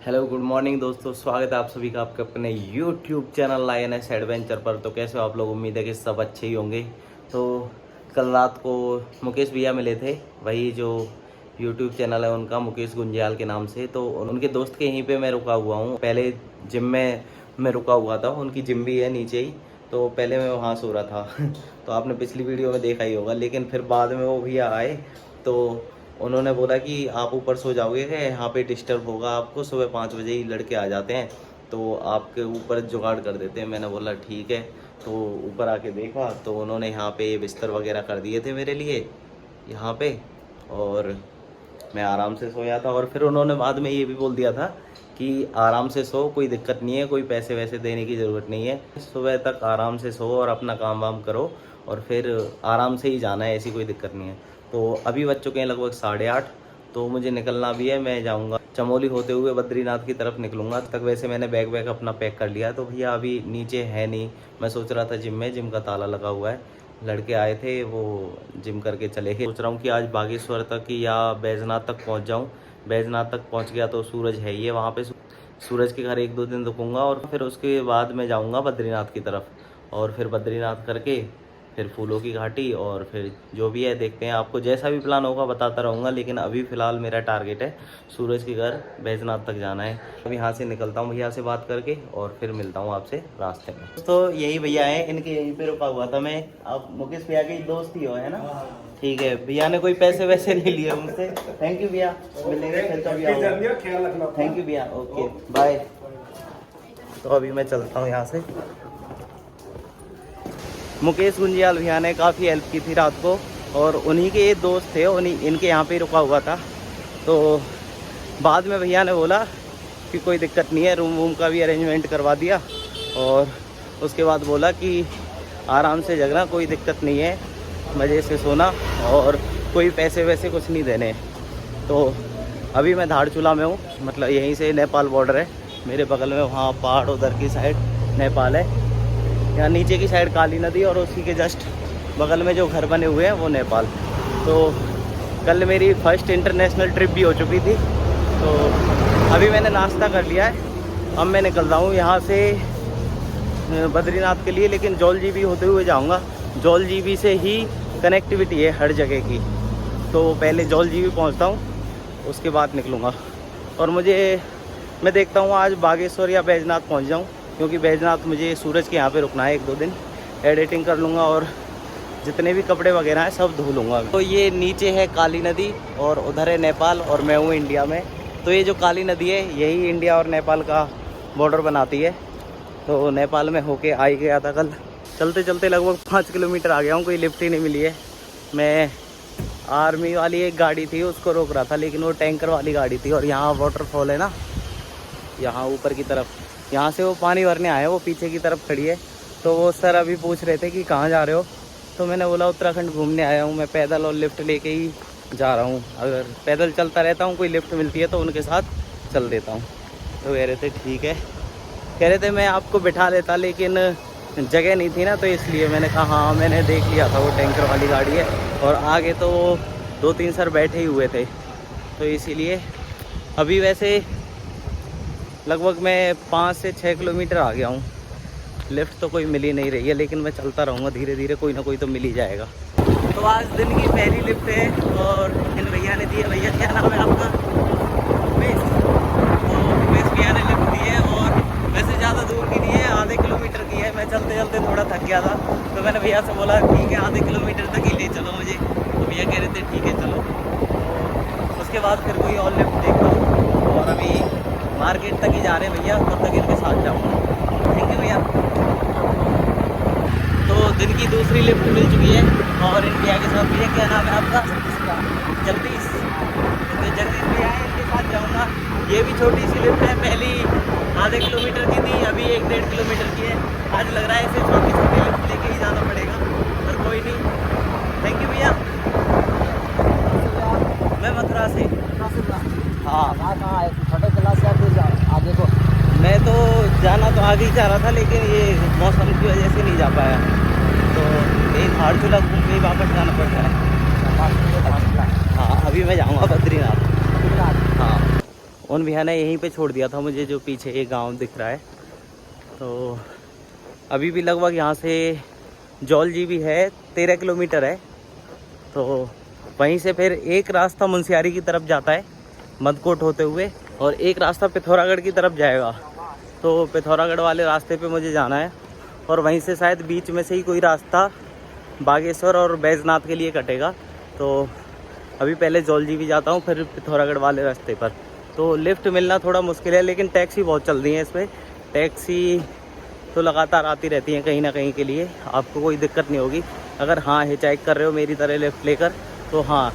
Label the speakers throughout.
Speaker 1: Hello good morning दोस्तों, स्वागत है आप सभी का आपके अपने यूट्यूब चैनल लायनेस एडवेंचर पर। तो कैसे हो आप लोग? उम्मीद है कि सब अच्छे ही होंगे। तो कल रात को मुकेश भैया मिले थे, वही जो यूट्यूब चैनल है उनका, मुकेश गुंजियाल के नाम से। तो उनके दोस्त के यहीं पे मैं रुका हुआ हूँ। पहले जिम में मैं रुका हुआ था, उनकी जिम भी है नीचे ही, तो पहले मैं वहाँ सो रहा था तो आपने पिछली वीडियो में देखा ही होगा। लेकिन फिर बाद में वो भैया आए तो उन्होंने बोला कि आप ऊपर सो जाओगे कि यहाँ पे डिस्टर्ब होगा आपको, सुबह 5 बजे ही लड़के आ जाते हैं तो आपके ऊपर जुगाड़ कर देते हैं। मैंने बोला ठीक है। तो ऊपर आके देखा तो उन्होंने यहाँ पे बिस्तर वगैरह कर दिए थे मेरे लिए यहाँ पे, और मैं आराम से सोया था। और फिर उन्होंने बाद में ये भी बोल दिया था कि आराम से सो, कोई दिक्कत नहीं है, कोई पैसे वैसे देने की ज़रूरत नहीं है, सुबह तक आराम से सो और अपना काम वाम करो और फिर आराम से ही जाना है, ऐसी कोई दिक्कत नहीं है। तो अभी बज चुके हैं लगभग 8:30, तो मुझे निकलना भी है। मैं जाऊंगा चमोली होते हुए बद्रीनाथ की तरफ निकलूंगा। तक वैसे मैंने बैग अपना पैक कर लिया। तो भैया अभी नीचे है नहीं, मैं सोच रहा था जिम का ताला लगा हुआ है, लड़के आए थे वो जिम करके चले गए। सोच रहा हूँ कि आज बागेश्वर तक या बैजनाथ तक पहुँच जाऊँ। बैजनाथ तक पहुँच गया तो सूरज है ही है वहाँ पे, सूरज के घर 1-2 दिन रुकूंगा और फिर उसके बाद मैं जाऊँगा बद्रीनाथ की तरफ। और फिर बद्रीनाथ करके फिर फूलों की घाटी, और फिर जो भी है देखते हैं। आपको जैसा भी प्लान होगा बताता रहूँगा, लेकिन अभी फ़िलहाल मेरा टारगेट है सूरज के घर बैजनाथ तक जाना है। अब यहाँ से निकलता हूँ भैया से बात करके और फिर मिलता हूँ आपसे रास्ते में। तो यही भैया हैं, इनके यहीं पे रुका हुआ था मैं। आप मुकेश भैया के दोस्त ही हो, है ना? ठीक है। भैया ने कोई पैसे वैसे नहीं लिए मुझसे। थैंक यू भैया, मिलेंगे फिर कभी आओ। थैंक यू भैया, ओके बाय। तो अभी मैं चलता हूँ यहाँ से। मुकेश गुंजियाल भैया ने काफ़ी हेल्प की थी रात को, और उन्हीं के ये दोस्त थे, उन्हीं इनके यहाँ पे रुका हुआ था। तो बाद में भैया ने बोला कि कोई दिक्कत नहीं है, रूम वूम का भी अरेंजमेंट करवा दिया। और उसके बाद बोला कि आराम से जगना, कोई दिक्कत नहीं है, मज़े से सोना, और कोई पैसे वैसे कुछ नहीं देने। तो अभी मैं धारचूला में हूँ, मतलब यहीं से नेपाल बॉर्डर है मेरे बगल में। वहाँ पहाड़ उधर की साइड नेपाल है, यहाँ नीचे की साइड काली नदी, और उसी के जस्ट बगल में जो घर बने हुए हैं वो नेपाल। तो कल मेरी फर्स्ट इंटरनेशनल ट्रिप भी हो चुकी थी। तो अभी मैंने नाश्ता कर लिया है। अब मैं निकल रहा हूँ यहाँ से बद्रीनाथ के लिए, लेकिन जौलजीबी होते हुए जाऊँगा। जौलजीबी से ही कनेक्टिविटी है हर जगह की, तो पहले जौलजीबी पहुँचता हूँ, उसके बाद निकलूँगा। और मैं देखता हूँ आज बागेश्वर या बैजनाथ पहुँच जाऊँ, क्योंकि बैजनाथ मुझे सूरज के यहाँ पे रुकना है 1-2 दिन। एडिटिंग कर लूँगा और जितने भी कपड़े वगैरह हैं सब धो लूँगा। तो ये नीचे है काली नदी और उधर है नेपाल, और मैं हूँ इंडिया में। तो ये जो काली नदी है यही इंडिया और नेपाल का बॉर्डर बनाती है। तो नेपाल में होके आ ही गया था कल। चलते चलते लगभग 5 किलोमीटर आ गया हूँ, कोई लिफ्ट ही नहीं मिली है। मैं आर्मी वाली एक गाड़ी थी उसको रोक रहा था, लेकिन वो टैंकर वाली गाड़ी थी। और यहाँ वाटरफॉल है ना, यहाँ ऊपर की तरफ, यहाँ से वो पानी भरने आए, वो पीछे की तरफ खड़ी है। तो वो सर अभी पूछ रहे थे कि कहाँ जा रहे हो, तो मैंने बोला उत्तराखंड घूमने आया हूँ, मैं पैदल और लिफ्ट लेके ही जा रहा हूँ। अगर पैदल चलता रहता हूँ, कोई लिफ्ट मिलती है तो उनके साथ चल देता हूँ। तो कह रहे थे ठीक है, कह रहे थे मैं आपको बिठा लेता, लेकिन जगह नहीं थी ना, तो इसलिए मैंने कहा हाँ, मैंने देख लिया था वो टैंकर वाली गाड़ी है, और आगे तो 2-3 सर बैठे ही हुए थे, तो इसीलिए। अभी वैसे लगभग मैं 5 से 6 किलोमीटर आ गया हूँ। लिफ्ट तो कोई मिल ही नहीं रही है, लेकिन मैं चलता रहूँगा धीरे धीरे, कोई ना कोई तो मिल ही जाएगा। तो आज दिन की पहली लिफ्ट है और इन भैया ने दी है। भैया क्या नाम है आपका? उमेश। तो उमेश भैया ने लिफ्ट दी है, और वैसे ज़्यादा दूर की नहीं है, आधे किलोमीटर की है। मैं चलते चलते थोड़ा थक गया था, तो मैंने भैया से बोला ठीक है आधे किलोमीटर तक ही ले चलो मुझे। तो भैया कह रहे थे ठीक है चलो। तो उसके बाद फिर कोई और लिफ्ट देखता हूँ, और अभी मार्केट तक ही जा रहे हैं भैया, तब तक इनके साथ जाऊँगा। थैंक यू भैया। तो दिन की दूसरी लिफ्ट मिल चुकी है, और इन भैया के साथ, भैया क्या नाम है आपका? जगदीश। तो जगदीश भैया है, इनके साथ जाऊँगा। ये भी छोटी सी लिफ्ट है, पहली आधे किलोमीटर की थी, अभी 1-1.5 किलोमीटर की है। आज लग रहा है इसे छोटी छोटी लिफ्ट लेके ही जाना पड़ेगा, पर कोई नहीं। थैंक यू भैया। मैं मथुरा से। हाँ,
Speaker 2: छोटे क्लास से आगे को
Speaker 1: मैं तो जाना तो आगे ही चाह रहा था, लेकिन ये मौसम की वजह से नहीं जा पाया, तो यही धारचूला घूम के ही वापस जाना पड़ता है। हाँ, अभी मैं जाऊँगा बद्रीनाथ। हाँ, उन भैया ने यहीं पे छोड़ दिया था मुझे, जो पीछे एक गांव दिख रहा है। तो अभी भी लगभग यहाँ से जौलजी भी है 13 किलोमीटर है। तो वहीं से फिर एक रास्ता मुनस्यारी की तरफ जाता है मदकोट होते हुए, और एक रास्ता पिथौरागढ़ की तरफ जाएगा। तो पिथौरागढ़ वाले रास्ते पे मुझे जाना है, और वहीं से शायद बीच में से ही कोई रास्ता बागेश्वर और बैजनाथ के लिए कटेगा। तो अभी पहले जौलजी भी जाता हूँ, फिर पिथौरागढ़ वाले रास्ते पर। तो लिफ्ट मिलना थोड़ा मुश्किल है, लेकिन टैक्सी बहुत चल रही है इस पर। टैक्सी तो लगातार आती रहती हैं कहीं ना कहीं के लिए, आपको कोई दिक्कत नहीं होगी। अगर हाँ हिचाइक कर रहे हो मेरी तरह लिफ्ट लेकर, तो हाँ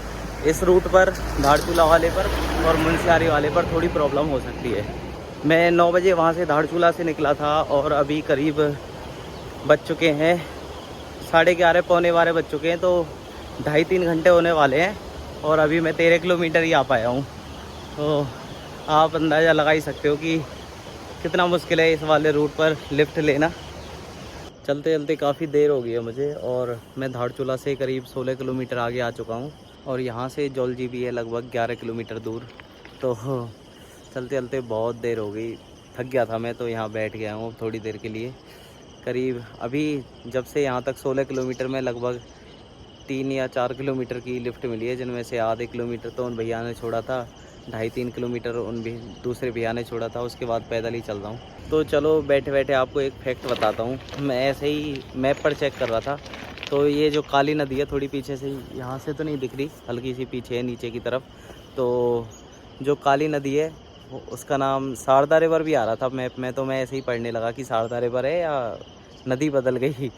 Speaker 1: इस रूट पर धारचूला वाले पर और मुनस्यारी वाले पर थोड़ी प्रॉब्लम हो सकती है। मैं 9 बजे वहाँ से धारचूला से निकला था, और अभी करीब बज चुके हैं 11:30 पौने 12 बज चुके हैं। तो 2.5-3 घंटे होने वाले हैं, और अभी मैं 13 किलोमीटर ही आ पाया हूँ। तो आप अंदाज़ा लगा ही सकते हो कि कितना मुश्किल है इस वाले रूट पर लिफ्ट लेना। चलते चलते काफ़ी देर हो गई है मुझे, और मैं धारचूला से करीब 16 किलोमीटर आगे आ चुका हूँ, और यहाँ से जौलजी भी है लगभग 11 किलोमीटर दूर। तो चलते चलते बहुत देर हो गई, थक गया था मैं, तो यहाँ बैठ गया हूँ थोड़ी देर के लिए। करीब अभी जब से यहाँ तक 16 किलोमीटर में लगभग 3 या 4 किलोमीटर की लिफ्ट मिली है, जिनमें से आधे किलोमीटर तो उन भैया ने छोड़ा था, 2.5-3 किलोमीटर उन भी दूसरे भैया ने छोड़ा था। उसके बाद पैदल ही चल रहा हूँ। तो चलो बैठे बैठे आपको एक फैक्ट बताता हूँ। मैं ऐसे ही मैप पर चेक कर रहा था, तो ये जो काली नदी है थोड़ी पीछे से, यहाँ से तो नहीं दिख रही, हल्की सी पीछे है नीचे की तरफ। तो जो काली नदी है उसका नाम शारदा रिवर भी आ रहा था मैप में। तो मैं ऐसे ही पढ़ने लगा कि शारदा रिवर है या नदी बदल गई।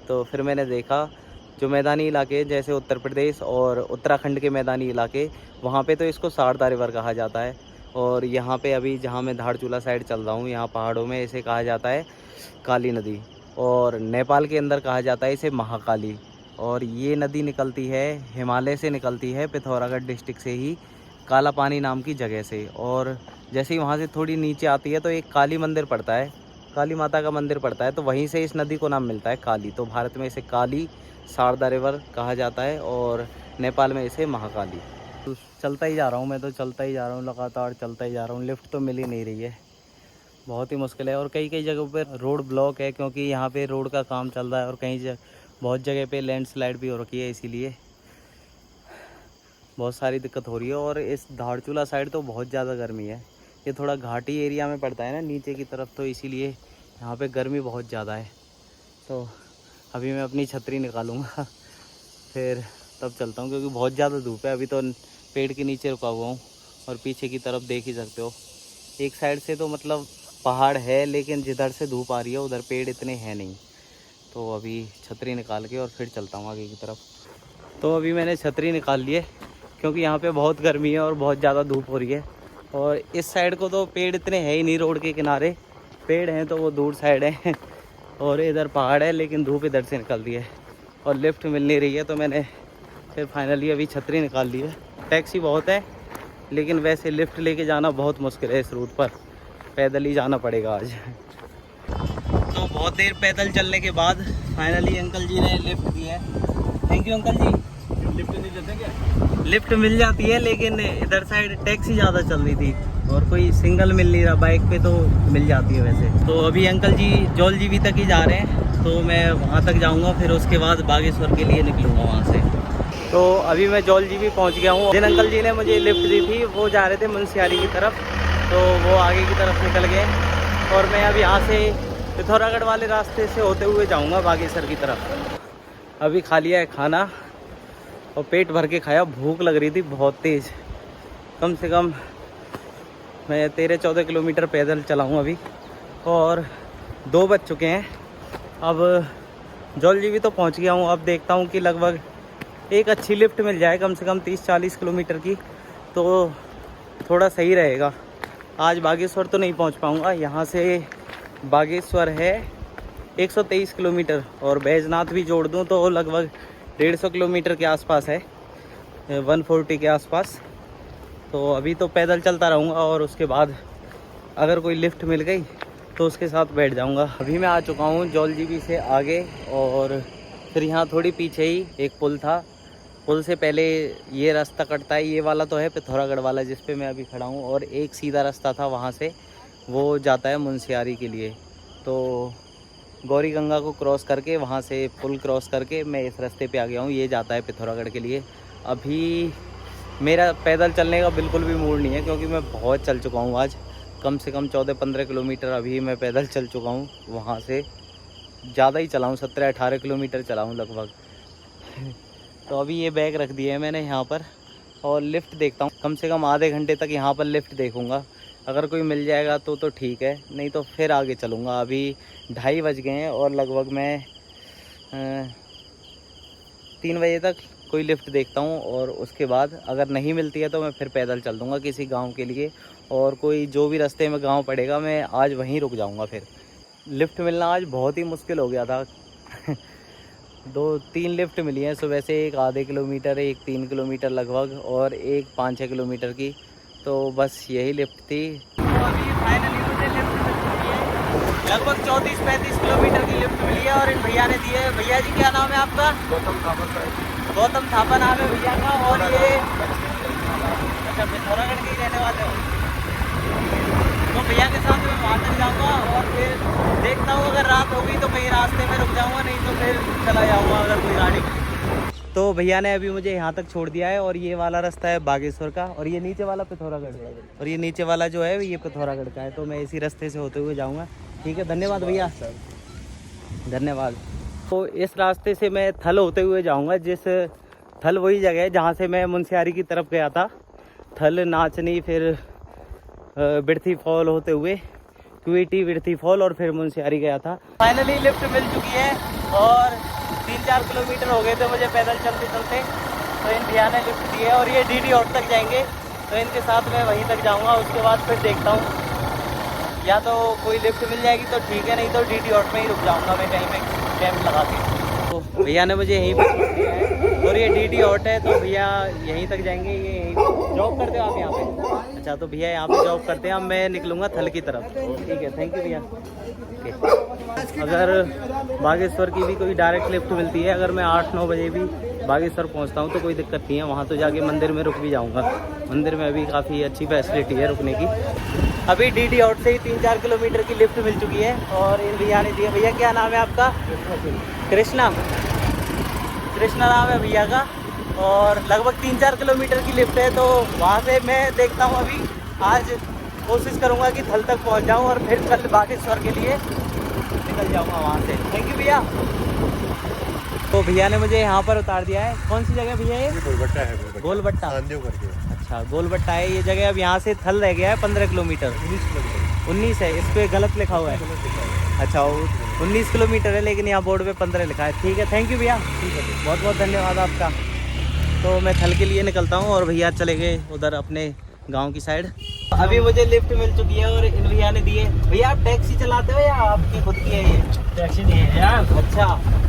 Speaker 1: तो फिर मैंने देखा जो मैदानी इलाके जैसे उत्तर प्रदेश और उत्तराखंड के मैदानी इलाके, वहाँ पे तो इसको शारदा रिवर कहा जाता है। और यहाँ पे अभी जहाँ मैं धारचूला साइड चल रहा हूँ, यहाँ पहाड़ों में इसे कहा जाता है काली नदी, और नेपाल के अंदर कहा जाता है इसे महाकाली। और ये नदी निकलती है हिमालय से, निकलती है पिथौरागढ़ डिस्ट्रिक्ट से ही, काला पानी नाम की जगह से। और जैसे ही वहाँ से थोड़ी नीचे आती है तो एक काली मंदिर पड़ता है, काली माता का मंदिर पड़ता है, तो वहीं से इस नदी को नाम मिलता है काली। तो भारत में इसे काली शारदा रिवर कहा जाता है, और नेपाल में इसे महाकाली। तो चलता ही जा रहा हूँ मैं, तो चलता ही जा रहा हूँ, लगातार चलता ही जा रहा हूँ। लिफ्ट तो मिल ही नहीं रही है, बहुत ही मुश्किल है। और कई कई जगहों पर रोड ब्लॉक है, क्योंकि यहाँ पे रोड का काम चल रहा है, और कहीं बहुत जगह पे लैंडस्लाइड भी हो रखी है, इसीलिए बहुत सारी दिक्कत हो रही है। और इस धारचूला साइड तो बहुत ज़्यादा गर्मी है, ये थोड़ा घाटी एरिया में पड़ता है ना नीचे की तरफ, तो इसीलिए यहाँ पे गर्मी बहुत ज़्यादा है। तो अभी मैं अपनी छतरी निकालूंगा फिर तब चलता हूँ, क्योंकि बहुत ज़्यादा धूप है। अभी तो पेड़ के नीचे रुका हुआ हूँ, और पीछे की तरफ देख ही सकते हो, एक साइड से तो मतलब पहाड़ है, लेकिन जिधर से धूप आ रही है उधर पेड़ इतने हैं नहीं। तो अभी छतरी निकाल के और फिर चलता हूँ आगे की तरफ। तो अभी मैंने छतरी निकाल ली है, क्योंकि यहाँ पे बहुत गर्मी है और बहुत ज़्यादा धूप हो रही है। और इस साइड को तो पेड़ इतने हैं ही नहीं, रोड के किनारे पेड़ हैं तो वो दूर साइड है, और इधर पहाड़ है, लेकिन धूप इधर से निकल रही है और लिफ्ट मिल नहीं रही है। तो मैंने फिर फाइनली अभी छतरी निकाल ली है। टैक्सी बहुत है, लेकिन वैसे लिफ्ट लेके जाना बहुत मुश्किल है इस रूट पर, पैदल ही जाना पड़ेगा आज। तो बहुत देर पैदल चलने के बाद फाइनली अंकल जी ने लिफ्ट दी है। Thank you uncle ji.
Speaker 2: Lift नहीं देते क्या?
Speaker 1: लिफ्ट मिल जाती है, लेकिन इधर साइड टैक्सी ज़्यादा चल रही थी और कोई सिंगल मिल नहीं रहा, बाइक पे तो मिल जाती है वैसे। तो अभी अंकल जी जौलजी तक ही जा रहे हैं, तो मैं वहाँ तक जाऊँगा, फिर उसके बाद बागेश्वर के लिए निकलूँगा वहाँ से। तो अभी मैं जौलजी पहुँच गया हूँ। जिन अंकल जी ने मुझे लिफ्ट दी थी वो जा रहे थे मुनस्यारी की तरफ, तो वो आगे की तरफ निकल गए, और मैं अब यहाँ से पिथौरागढ़ वाले रास्ते से होते हुए जाऊँगा बागेश्वर की तरफ। अभी खा लिया है खाना और पेट भर के खाया, भूख लग रही थी बहुत तेज़। कम से कम मैं 13-14 किलोमीटर पैदल चला हूँ अभी, और 2 बज चुके हैं। अब जौलजी तो पहुँच गया हूँ। अब देखता हूँ कि लगभग एक अच्छी लिफ्ट मिल जाए, कम से कम 30-40 किलोमीटर की, तो थोड़ा सही रहेगा। आज बागेश्वर तो नहीं पहुँच पाऊँगा, यहाँ से बागेश्वर है 123 किलोमीटर, और बैजनाथ भी जोड़ दूँ तो लगभग 150 किलोमीटर के आसपास है, 140 के आसपास। तो अभी तो पैदल चलता रहूँगा, और उसके बाद अगर कोई लिफ्ट मिल गई तो उसके साथ बैठ जाऊँगा। अभी मैं आ चुका हूँ जौलजी से आगे, और फिर यहाँ थोड़ी पीछे ही एक पुल था, पुल से पहले ये रास्ता कटता है, ये वाला तो है पिथौरागढ़ वाला जिस पे मैं अभी खड़ा हूँ, और एक सीधा रास्ता था वहाँ से, वो जाता है मुनस्यारी के लिए। तो गौरी गंगा को क्रॉस करके वहाँ से पुल क्रॉस करके मैं इस रास्ते पे आ गया हूँ, ये जाता है पिथौरागढ़ के लिए। अभी मेरा पैदल चलने का बिल्कुल भी मूड नहीं है, क्योंकि मैं बहुत चल चुका हूँ आज, कम से कम 14-15 किलोमीटर अभी मैं पैदल चल चुका हूँ। वहाँ से ज़्यादा ही चला हूँ, 17-18 किलोमीटर चला हूँ लगभग। तो अभी ये बैग रख दिया है मैंने यहाँ पर, और लिफ्ट देखता हूँ, कम से कम आधे घंटे तक यहाँ पर लिफ्ट देखूँगा। अगर कोई मिल जाएगा तो ठीक है, नहीं तो फिर आगे चलूँगा। अभी 2:30 बज गए हैं और लगभग मैं 3 बजे तक कोई लिफ्ट देखता हूँ, और उसके बाद अगर नहीं मिलती है तो मैं फिर पैदल चल दूँगा किसी गांव के लिए, और कोई जो भी रास्ते में गांव पड़ेगा मैं आज वहीं रुक जाऊँगा। फिर लिफ्ट मिलना आज बहुत ही मुश्किल हो गया था। 2-3 लिफ्ट मिली हैं सुबह से, एक आधे किलोमीटर, एक 3 किलोमीटर लगभग, और एक 5-6 किलोमीटर की, तो बस यही लिफ्ट थी। तो अभी फाइनली मुझे लिफ्ट मिल चुकी है, लगभग 34-35 किलोमीटर की लिफ्ट मिली है, और इन भैया ने दी है। भैया जी क्या नाम है आपका? गौतम थापा नाम है भैया का, और ये अच्छा पिथौरागढ़ के ही रहने वाले हो। तो भैया के साथ मैं वहाँ तक जाऊँगा, और फिर देखता हूँ अगर रात होगी तो कहीं रास्ते में रुक जाऊँगा, नहीं तो फिर चला जाऊँगा अगर कोई गाड़ी। तो भैया ने अभी मुझे यहाँ तक छोड़ दिया है, और ये वाला रास्ता है बागेश्वर का, और ये नीचे वाला पिथौरागढ़, और ये नीचे वाला जो है ये पिथौरागढ़ का है। तो मैं इसी रास्ते से होते हुए जाऊँगा। ठीक है, धन्यवाद भैया, धन्यवाद। तो इस रास्ते से मैं थल होते हुए जाऊँगा, जिस थल वही जगह है जहाँ से मैं मुनस्यारी की तरफ गया था। थल, नाचनी, फिर बिरथी फॉल होते हुए क्वेटी, बिरथी फॉल, और फिर मुनस्यारी गया था। फाइनली लिफ्ट मिल चुकी है, और 3-4 किलोमीटर हो गए थे मुझे पैदल चलते चलते, तो इन भैया ने लिफ्ट दी है, और ये डीडी हॉट तक जाएंगे, तो इनके साथ मैं वहीं तक जाऊंगा। उसके बाद फिर देखता हूँ, या तो कोई लिफ्ट मिल जाएगी तो ठीक है, नहीं तो डीडी हॉट में ही रुक जाऊंगा मैं कहीं पे कैंप लगा के। तो भैया ने मुझे यहीं पर छोड़ दिया है, और ये डीडी हॉट है, तो भैया यहीं तक जाएंगे। ये यहीं जॉब करते हो आप यहाँ पे? अच्छा, तो भैया यहाँ पे जॉब करते हैं। अब मैं निकलूँगा थल की तरफ। ठीक है, थैंक यू भैया। अगर बागेश्वर की भी कोई डायरेक्ट लिफ्ट मिलती है, अगर मैं 8-9 बजे भी बागेश्वर पहुँचता हूँ तो कोई दिक्कत नहीं है, वहाँ तो जाके मंदिर में रुक भी जाऊँगा। मंदिर में अभी काफ़ी अच्छी फैसिलिटी है रुकने की। अभी डीडी आउट से ही 3-4 किलोमीटर की लिफ्ट मिल चुकी है, और इन भैया ने दी है। भैया क्या नाम है आपका? कृष्णा। कृष्णा नाम है भैया का, और लगभग 3-4 किलोमीटर की लिफ्ट है, तो वहाँ से मैं देखता हूँ। अभी आज कोशिश करूँगा कि थल तक पहुँच जाऊँ, और फिर कल बागेश्वर के लिए निकल जाऊँगा वहाँ से। थैंक यू भैया। तो भैया ने मुझे यहाँ पर उतार दिया है। कौन सी जगह भैया ये?
Speaker 3: गोलबट्टा है।
Speaker 1: गोलबट्टा
Speaker 3: करके।
Speaker 1: अच्छा, गोलबट्टा है ये जगह। अब यहाँ से थल रह गया है 15 किलोमीटर। 19 है, इस पर गलत लिखा हुआ है। अच्छा, 19 किलोमीटर है, लेकिन यहाँ बोर्ड पे 15 लिखा है। ठीक है, थैंक यू भैया, बहुत बहुत धन्यवाद आपका। तो मैं थल के लिए निकलता हूँ, और भैया चले गए उधर अपने गांव की साइड। अभी मुझे लिफ्ट मिल चुकी है, और इन भैया ने दिए। भैया आप टैक्सी चलाते हो या आपकी खुद की है ये?
Speaker 2: टैक्सी नहीं है यार,
Speaker 1: अच्छा,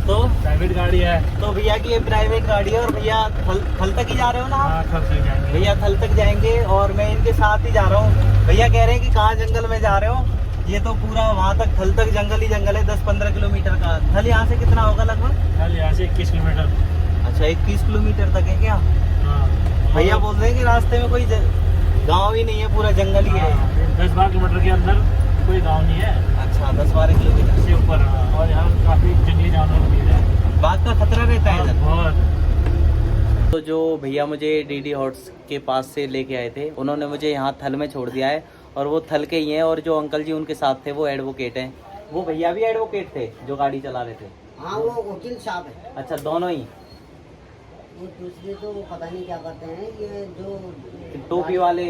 Speaker 1: तो
Speaker 2: प्राइवेट गाड़ी है।
Speaker 1: तो भैया की ये प्राइवेट गाड़ी है, और भैया थल तक ही जा रहे हो ना आप?
Speaker 2: हाँ, थल तक जाएंगे।
Speaker 1: भैया थल तक जाएंगे, और मैं इनके साथ ही जा रहा हूँ। भैया कह रहे हैं कि कहाँ जंगल में जा रहे हो? ये तो पूरा वहाँ तक थल तक जंगल ही जंगल है, 10-15 किलोमीटर का। थल यहाँ से कितना होगा लगभग?
Speaker 2: थल यहाँ से 21 किलोमीटर।
Speaker 1: अच्छा, 21 किलोमीटर तक है क्या?
Speaker 2: हाँ,
Speaker 1: भैया बोल रहे हैं कि रास्ते में कोई गांव ही नहीं है, पूरा जंगल ही है।
Speaker 2: 10-12 किलोमीटर के अंदर कोई गांव नहीं है।
Speaker 1: अच्छा, 10-12 किलोमीटर
Speaker 2: से ऊपर। और यहाँ काफी जंगली जानवर भी है,
Speaker 1: बाघ का खतरा रहता है इधर
Speaker 2: बहुत।
Speaker 1: तो जो भैया मुझे डीडी हॉट्स के पास से लेके आए थे, उन्होंने मुझे यहाँ थल में छोड़ दिया है, और वो थल के ही हैं, और जो अंकल जी उनके साथ थे वो एडवोकेट हैं। वो भैया भी एडवोकेट थे जो गाड़ी चला रहे थे?
Speaker 4: हाँ, वो वकील साहब है।
Speaker 1: अच्छा, दोनों ही?
Speaker 4: वो दूसरे तो वो पता नहीं क्या करते हैं, ये जो
Speaker 1: टोपी वाले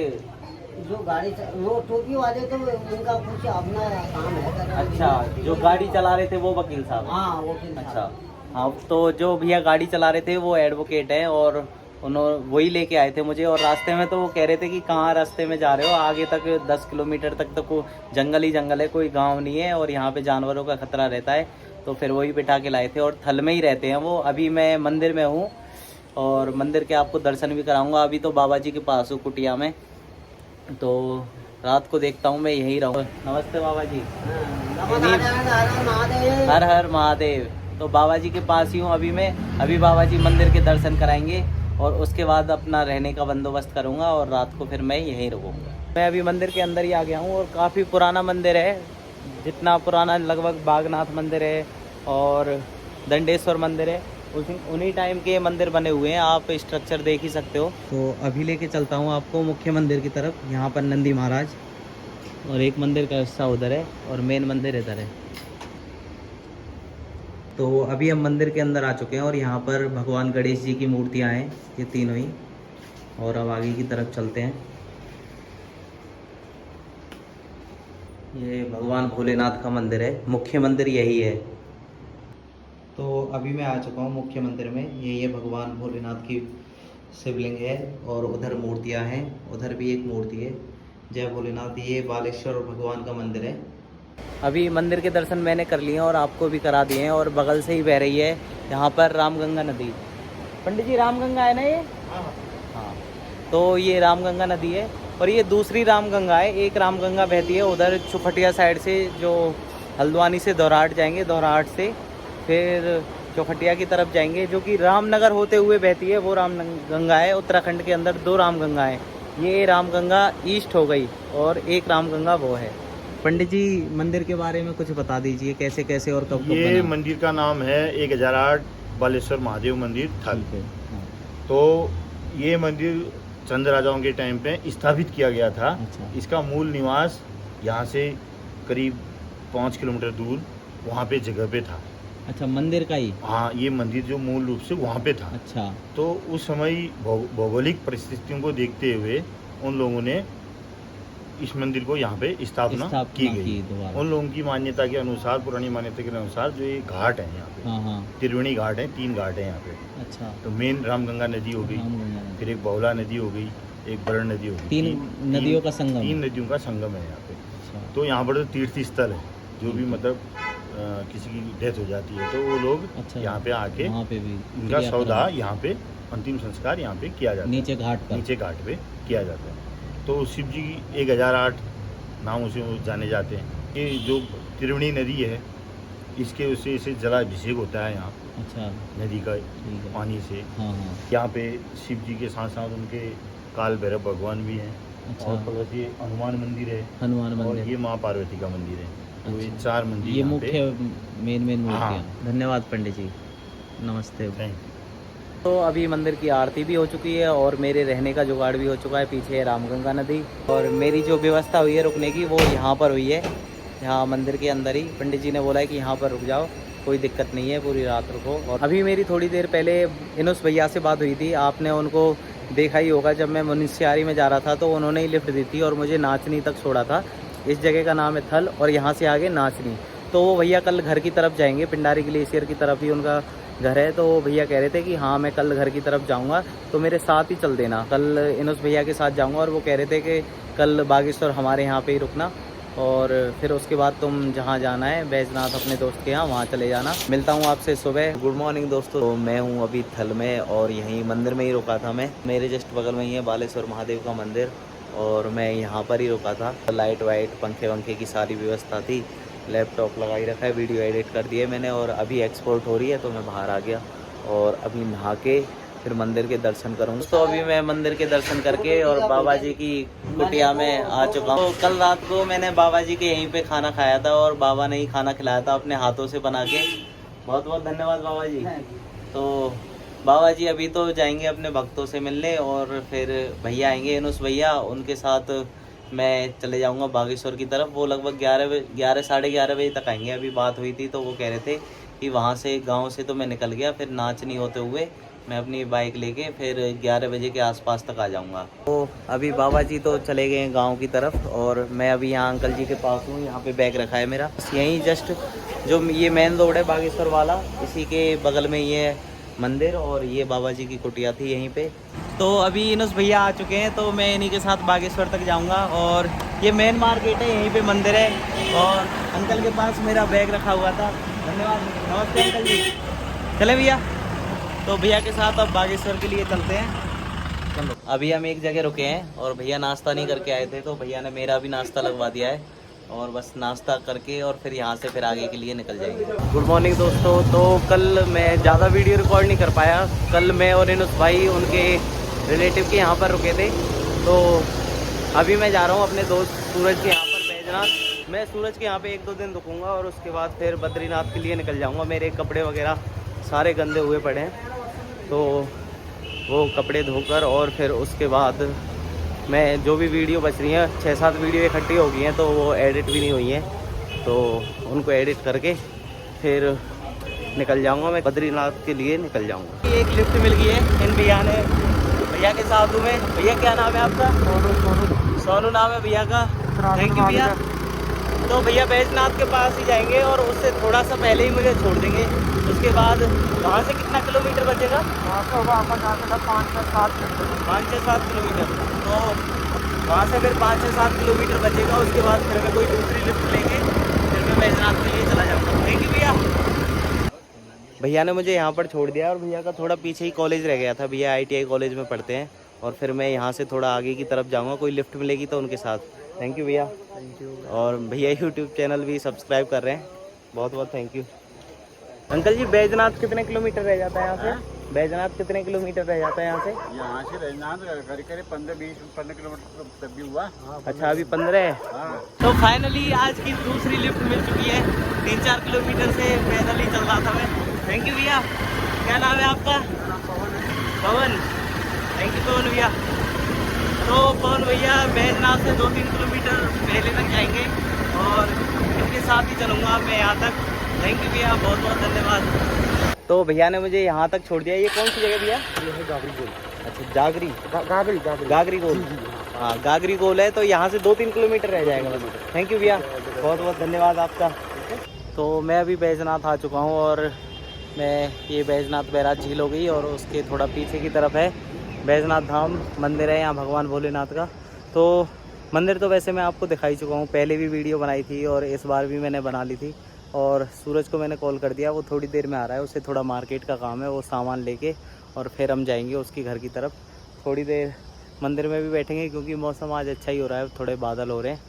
Speaker 4: जो गाड़ी वो टोपी वाले तो उनका कुछ अपना काम है।
Speaker 1: अच्छा, जो गाड़ी चला रहे थे वो वकील साहब?
Speaker 4: हाँ, वकील साहब।
Speaker 1: अच्छा, हाँ, तो जो भैया गाड़ी चला रहे थे वो एडवोकेट हैं, और उन्होंने वही लेके आए थे मुझे। और रास्ते में तो वो कह रहे थे कि कहाँ रास्ते में जा रहे हो, आगे तक 10 किलोमीटर तक तो को जंगल ही जंगल है, कोई गांव नहीं है, और यहाँ पे जानवरों का खतरा रहता है। तो फिर वही बिठा के लाए थे, और थल में ही रहते हैं वो। अभी मैं मंदिर में हूँ, और मंदिर के आपको दर्शन भी कराऊंगा। अभी तो बाबा जी के पास हूँ कुटिया में, तो रात को देखता हूँ मैं यहीं रहूँगा। नमस्ते बाबा जी। हर हर महादेव। तो बाबा जी के पास ही हूँ अभी मैं। अभी बाबा जी मंदिर के दर्शन कराएंगे, और उसके बाद अपना रहने का बंदोबस्त करूँगा और रात को फिर मैं यहीं रुकूँगा। मैं अभी मंदिर के अंदर ही आ गया हूँ और काफ़ी पुराना मंदिर है, जितना पुराना लगभग बागनाथ मंदिर है और दंडेश्वर मंदिर है, उन्हीं टाइम के मंदिर बने हुए हैं। आप स्ट्रक्चर देख ही सकते हो। तो अभी लेके चलता हूँ आपको मुख्य मंदिर की तरफ। यहाँ पर नंदी महाराज और एक मंदिर का हिस्सा उधर है और मेन मंदिर इधर है। तो अभी हम मंदिर के अंदर आ चुके हैं और यहाँ पर भगवान गणेश जी की मूर्तियाँ हैं, ये तीनों ही। और अब आगे की तरफ चलते हैं। ये भगवान भोलेनाथ का मंदिर है, मुख्य मंदिर यही है। तो अभी मैं आ चुका हूँ मुख्य मंदिर में। ये भगवान भोलेनाथ की शिवलिंग है और उधर मूर्तियाँ हैं, उधर भी एक मूर्ति है। जय भोलेनाथ। ये बालेश्वर भगवान का मंदिर है। अभी मंदिर के दर्शन मैंने कर लिए हैं और आपको भी करा दिए हैं और बगल से ही बह रही है यहाँ पर रामगंगा नदी। पंडित जी, रामगंगा है ना ये? हाँ। तो ये रामगंगा नदी है और ये दूसरी रामगंगा है। एक रामगंगा बहती है उधर चौखटिया साइड से, जो हल्द्वानी से दोराहाट जाएंगे, दोराहाट से फिर चौखटिया की तरफ जाएंगे, जो कि रामनगर होते हुए बहती है, वो रामगंगा है। उत्तराखंड के अंदर 2 रामगंगा हैं। ये रामगंगा ईस्ट हो गई और एक रामगंगा वो है। पंडित जी, मंदिर के बारे में कुछ बता दीजिए, कैसे कैसे और कब कब
Speaker 2: ये
Speaker 1: बना?
Speaker 2: मंदिर का नाम है 1008 बालेश्वर महादेव मंदिर थल।
Speaker 1: हाँ।
Speaker 2: तो ये मंदिर चंद राजाओं के टाइम पे स्थापित किया गया था।
Speaker 1: अच्छा।
Speaker 2: इसका मूल निवास यहाँ से करीब 5 किलोमीटर दूर वहाँ पे जगह पे था।
Speaker 1: अच्छा, मंदिर का ही?
Speaker 2: हाँ, ये मंदिर जो मूल रूप से वहाँ पे था।
Speaker 1: अच्छा।
Speaker 2: तो उस समय भौगोलिक परिस्थितियों को देखते हुए उन लोगों ने इस मंदिर को यहाँ पे स्थापना की गई। उन लोगों की मान्यता के अनुसार, पुरानी मान्यता के अनुसार, जो ये घाट है यहाँ पे,
Speaker 1: हाँ।
Speaker 2: त्रिवेणी घाट है, 3 घाट है यहाँ पे।
Speaker 1: अच्छा।
Speaker 2: तो मेन रामगंगा नदी हो गई, फिर एक बहुला नदी हो गई, एक बरण नदी हो गई।
Speaker 1: 3 नदियों का संगम।
Speaker 2: 3 नदियों का संगम है यहाँ पे।
Speaker 1: अच्छा।
Speaker 2: तो यहाँ पर तीर्थ स्थल है, जो भी मतलब किसी की डेथ हो जाती है तो वो लोग
Speaker 1: अच्छा,
Speaker 2: यहाँ पे आके
Speaker 1: वहाँ पे भी
Speaker 2: उनका सौदा, यहाँ पे अंतिम संस्कार यहाँ पे किया जाता है,
Speaker 1: नीचे घाट पर।
Speaker 2: नीचे घाट पे किया जाता है। तो शिव जी की 1008 नामों से वो जाने जाते हैं। ये जो त्रिवेणी नदी है, इसके उससे इसे जलाभिषेक होता है यहाँ। अच्छा। नदी का पानी से। हाँ। यहाँ पे शिव जी के साथ साथ उनके काल भैरव भगवान भी हैं। अच्छा। और प्लस ये हनुमान मंदिर है, हनुमान मंदिर, और ये माँ पार्वती का मंदिर है। तो ये 4 मंदिर
Speaker 1: ये मुख्य मेन मूर्तियाँ। हाँ। धन्यवाद पंडित जी, नमस्ते।
Speaker 2: Thank you.
Speaker 1: तो अभी मंदिर की आरती भी हो चुकी है और मेरे रहने का जुगाड़ भी हो चुका है। पीछे है रामगंगा नदी और मेरी जो व्यवस्था हुई है रुकने की, वो यहाँ पर हुई है, यहाँ मंदिर के अंदर ही। पंडित जी ने बोला है कि यहाँ पर रुक जाओ, कोई दिक्कत नहीं है, पूरी रात रुको। और अभी मेरी थोड़ी देर पहले इनुस भैया से बात हुई थी, आपने उनको देखा ही होगा। जब मैं मुनिस्यारी में जा रहा था तो उन्होंने ही लिफ्ट दी थी और मुझे नाचनी तक छोड़ा था। इस जगह का नाम है थल और यहाँ से आगे नाचनी। तो वो भैया कल घर की तरफ जाएंगे, पिंडारी ग्लेशियर की तरफ ही उनका घर है। तो वो भैया कह रहे थे कि हाँ मैं कल घर की तरफ जाऊंगा, तो मेरे साथ ही चल देना। कल इनुस भैया के साथ जाऊंगा और वो कह रहे थे कि कल बागेश्वर हमारे यहाँ पे ही रुकना और फिर उसके बाद तुम जहाँ जाना है बैजनाथ अपने दोस्त के यहाँ, वहाँ चले जाना। मिलता हूँ आपसे सुबह। गुड मॉर्निंग दोस्तों। तो मैं हूँ अभी थल में और यहीं मंदिर में ही रुका था मैं। मेरे जस्ट बगल में ही है बालेश्वर महादेव का मंदिर और मैं यहाँ पर ही रुका था। लाइट वाइट, पंखे वंखे की सारी व्यवस्था थी। लैपटॉप लगा ही रखा है, वीडियो एडिट कर दिए मैंने और अभी एक्सपोर्ट हो रही है तो मैं बाहर आ गया और अभी नहा के फिर मंदिर के दर्शन करूँगा। तो अभी मैं मंदिर के दर्शन करके और बाबा जी की कुटिया में आ चुका हूँ। तो कल रात को मैंने बाबा जी के यहीं पे खाना खाया था और बाबा ने ही खाना खिलाया था अपने हाथों से बना के। बहुत बहुत धन्यवाद बाबा जी। तो बाबा जी अभी तो जाएंगे अपने भक्तों से मिलने और फिर भैया आएंगे, इनुस भैया, उनके साथ मैं चले जाऊंगा बागेश्वर की तरफ। वो लगभग 11 साढ़े 11 बजे तक आएंगे। अभी बात हुई थी तो वो कह रहे थे कि वहाँ से गांव से तो मैं निकल गया, फिर नाचनी होते हुए मैं अपनी बाइक लेके फिर 11 बजे के आसपास तक आ जाऊंगा। तो अभी बाबा जी तो चले गए हैं गांव की तरफ और मैं अभी यहाँ अंकल जी के पास हूँ। यहाँ पे बैग रखा है मेरा, यहीं जस्ट जो ये मेन रोड है बागेश्वर वाला, इसी के बगल में ये मंदिर और ये बाबा जी की कुटिया थी यहीं पे। तो अभी इनुस भैया आ चुके हैं तो मैं इन्हीं के साथ बागेश्वर तक जाऊंगा और ये मेन मार्केट है, यहीं पे मंदिर है और अंकल के पास मेरा बैग रखा हुआ था। धन्यवाद, नमस्ते अंकल जी। चले भैया, तो भैया के साथ अब बागेश्वर के लिए चलते हैं। चलो, अभी हम एक जगह रुके हैं और भैया नाश्ता नहीं करके आए थे तो भैया ने मेरा भी नाश्ता लगवा दिया है और बस नाश्ता करके और फिर यहाँ से फिर आगे के लिए निकल जाएंगे। गुड मॉर्निंग दोस्तों। तो कल मैं ज़्यादा वीडियो रिकॉर्ड नहीं कर पाया। कल मैं और इनुस भाई उनके रिलेटिव के यहाँ पर रुके थे। तो अभी मैं जा रहा हूँ अपने दोस्त सूरज के यहाँ पर बैजनाथ। मैं सूरज के यहाँ पे 1-2 दिन रुकूँगा और उसके बाद फिर बद्रीनाथ के लिए निकल जाऊँगा। मेरे कपड़े वगैरह सारे गंदे हुए पड़े हैं, तो वो कपड़े धोकर और फिर उसके बाद मैं जो भी वीडियो बच रही हैं 6-7 वीडियो इकट्ठी हो गई हैं, तो वो एडिट भी नहीं हुई हैं, तो उनको एडिट करके फिर निकल जाऊंगा। मैं बद्रीनाथ के लिए निकल जाऊंगा। एक लिफ्ट मिल गई है इन भैया के साथ में। भैया क्या नाम है आपका? सोनू नाम है भैया का। थैंक यू भैया। तो भैया बैजनाथ के पास ही जाएंगे और उससे थोड़ा सा पहले ही मुझे छोड़ देंगे। उसके बाद वहाँ से कितना किलोमीटर बचेगा? वहाँ से होगा आपका 5-7 किलोमीटर। तो वहाँ से फिर 5-7 किलोमीटर बचेगा। उसके बाद फिर मैं कोई दूसरी लिफ्ट लेंगे, फिर मैं बैजनाथ के लिए चला जाऊँगा। थैंक यू भैया। भैया ने मुझे यहाँ पर छोड़ दिया और भैया का थोड़ा पीछे ही कॉलेज रह गया था। भैया ITI कॉलेज में पढ़ते हैं और फिर मैं यहाँ से थोड़ा आगे की तरफ जाऊँगा। कोई लिफ्ट मिलेगी तो उनके साथ। थैंक यू भैया। Thank you. और भैया यूट्यूब चैनल भी सब्सक्राइब कर रहे हैं, बहुत बहुत थैंक यू। अंकल जी बैजनाथ कितने किलोमीटर रह जाता है यहाँ से? बैजनाथ कितने किलोमीटर रह जाता है यहाँ से?
Speaker 2: यहाँ से बैजनाथ करीब 15 किलोमीटर तक भी हुआ।
Speaker 1: अच्छा अभी 15 है। तो फाइनली आज की दूसरी लिफ्ट मिल चुकी है। 3-4 किलोमीटर से पैदल ही चल रहा था मैं। थैंक यू भैया। क्या नाम है आपका? पवन। थैंक यू पवन भैया। तो पवन भैया बैजनाथ से 2-3 किलोमीटर पहले तक जाएंगे और इनके साथ ही चलूँगा मैं यहाँ तक। थैंक यू भैया, बहुत बहुत धन्यवाद। तो भैया ने मुझे यहाँ तक छोड़ दिया। ये कौन सी जगह भैया? ये है गागरी गोल। अच्छा गागरी गोल। हाँ गागरी गोल है। तो यहाँ से 2-3 किलोमीटर रह जाएगा बस। थैंक यू भैया, बहुत बहुत धन्यवाद आपका। तो मैं अभी बैजनाथ आ चुका हूँ और मैं ये बैजनाथ बैराज झील हो गई और उसके थोड़ा पीछे की तरफ है बैजनाथ धाम मंदिर है यहाँ भगवान भोलेनाथ का। तो मंदिर तो वैसे मैं आपको दिखाई चुका हूँ, पहले भी वीडियो बनाई थी और इस बार भी मैंने बना ली थी। और सूरज को मैंने कॉल कर दिया, वो थोड़ी देर में आ रहा है। उससे थोड़ा मार्केट का काम है, वो सामान लेके और फिर हम जाएंगे उसकी घर की तरफ। थोड़ी देर मंदिर में भी बैठेंगे क्योंकि मौसम आज अच्छा ही हो रहा है, थोड़े बादल हो रहे हैं।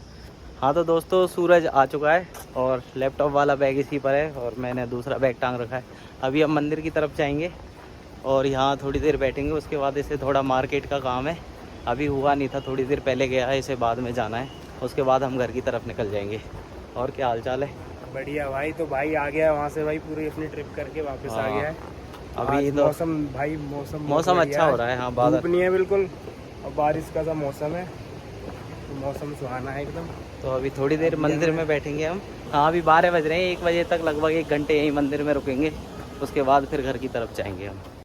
Speaker 1: हाँ तो दोस्तों सूरज आ चुका है और लैपटॉप वाला बैग इसी पर है और मैंने दूसरा बैग टांग रखा है। अभी हम मंदिर की तरफ जाएंगे और यहाँ थोड़ी देर बैठेंगे। उसके बाद इसे थोड़ा मार्केट का काम है, अभी हुआ नहीं था, थोड़ी देर पहले गया है, इसे बाद में जाना है। उसके बाद हम घर की तरफ निकल जाएंगे। और क्या हाल चाल है?
Speaker 3: बढ़िया भाई। तो भाई आ गया वहाँ से भाई, पूरी अपनी ट्रिप करके वापस आ गया है।
Speaker 1: अभी तो
Speaker 3: मौसम भाई मौसम
Speaker 1: अच्छा हो रहा है। हाँ बादल
Speaker 3: धूप नहीं है बिल्कुल और बारिश का सा मौसम है, तो मौसम सुहाना है एकदम।
Speaker 1: तो अभी थोड़ी देर मंदिर में बैठेंगे हम। हाँ अभी 12 बज रहे हैं, 1 बजे तक लगभग 1 घंटे यहीं मंदिर में रुकेंगे। उसके बाद फिर घर की तरफ जाएंगे हम।